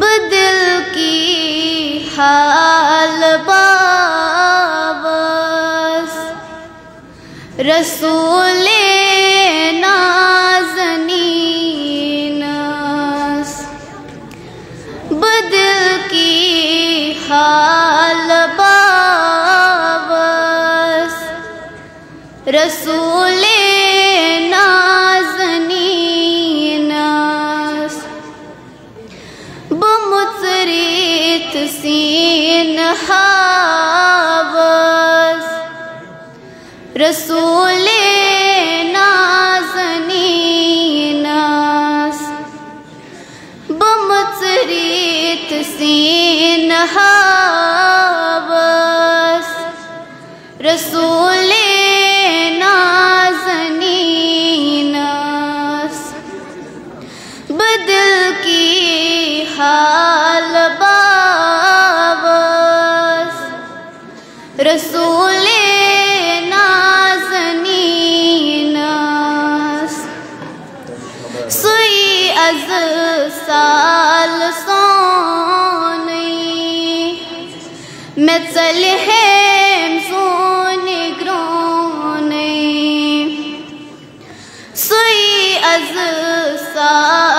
بدل کی حال باوس رسول نازنین بدل کی حال باوس رسول نازنین بمطریت سین حاوس رسول نازنین بمطریت سین حاوس رسول نازنین بدل کی حال باوس رسول نازنین سوئی از سال سونی میں چلہم سونی گرونی سوئی از سال